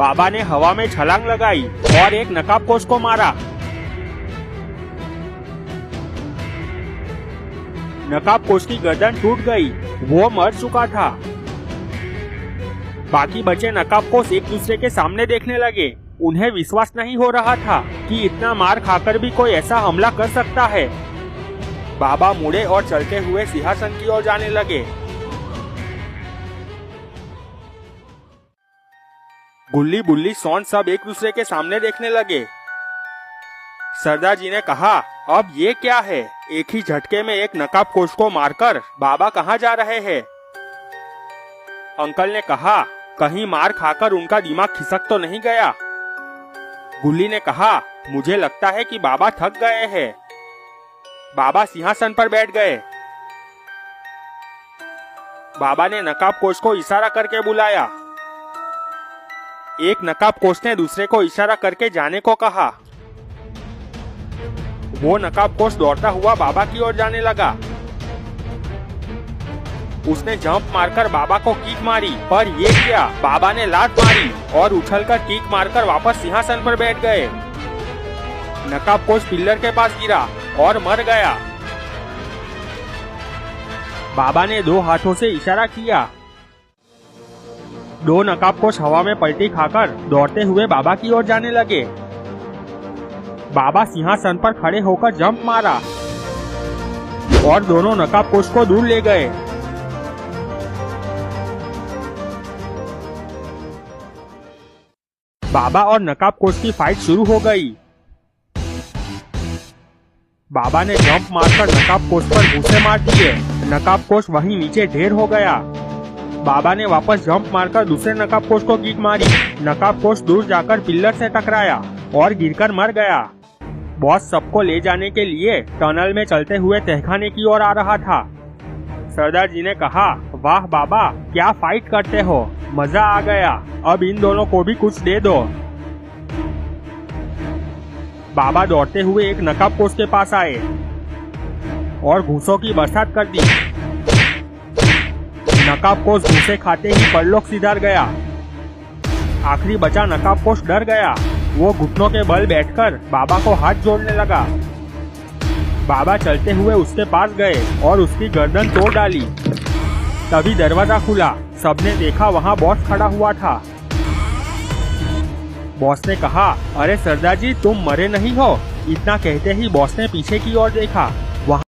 बाबा ने हवा में छलांग लगाई और एक नकाबपोश को मारा। नकाबपोश की गर्दन टूट गई, वो मर चुका था। बाकी बचे नकाबपोश एक दूसरे के सामने देखने लगे। उन्हें विश्वास नहीं हो रहा था कि इतना मार खाकर भी कोई ऐसा हमला कर सकता है। बाबा मुड़े और चलते हुए सिंहासन की ओर जाने लगे। गुल्ली बुल्ली सोन सब एक दूसरे के सामने देखने लगे। सरदार जी ने कहा, अब ये क्या है? एक ही झटके में एक नकाबपोश को मारकर बाबा कहाँ जा रहे हैं? अंकल ने कहा, कहीं मार खाकर उनका दिमाग खिसक तो नहीं गया। गुल्ली ने कहा, मुझे लगता है कि बाबा थक गए हैं। बाबा सिंहासन पर बैठ गए। बाबा ने नकाबपोश को इशारा करके बुलाया। एक नकाबपोश ने दूसरे को इशारा करके जाने को कहा। वो नकाबपोश दौड़ता हुआ बाबा की ओर जाने लगा। उसने जंप मारकर बाबा को किक मारी, पर ये क्या, बाबा ने लात मारी और उछलकर किक मारकर वापस सिंहासन पर बैठ गए। नकाबपोश पिल्लर के पास गिरा और मर गया। बाबा ने दो हाथों से इशारा किया। दो नकाबपोश हवा में पलटी खाकर दौड़ते हुए बाबा की ओर जाने लगे। बाबा सिंहासन पर खड़े होकर जंप मारा और दोनों नकाबपोश को दूर ले गए। बाबा और नकाबपोश की फाइट शुरू हो गई। बाबा ने जंप मारकर नकाबपोश पर घूंसे मार दिए। नकाबपोश वहीं नीचे ढेर हो गया। बाबा ने वापस जंप मारकर दूसरे नकाबपोश को किक मारी। नकाबपोश दूर जाकर पिल्लर से टकराया और गिरकर मर गया। बॉस सबको ले जाने के लिए टनल में चलते हुए तहखाने की ओर आ रहा था। सरदार जी ने कहा, वाह बाबा, क्या फाइट करते हो, मजा आ गया। अब इन दोनों को भी कुछ दे दो। बाबा दौड़ते हुए एक नकाबपोश के पास आए और घूंसों की बरसात कर दी। नकाबपोश घूंसे खाते ही परलोक सिधार गया। आखिरी बचा नकाबपोश डर गया। वो घुटनों के बल बैठकर बाबा को हाथ जोड़ने लगा। बाबा चलते हुए उसके पास गए और उसकी गर्दन तोड़ डाली। तभी दरवाजा खुला। सबने देखा वहाँ बॉस खड़ा हुआ था। बॉस ने कहा, अरे सरदार जी, तुम मरे नहीं हो। इतना कहते ही बॉस ने पीछे की ओर देखा।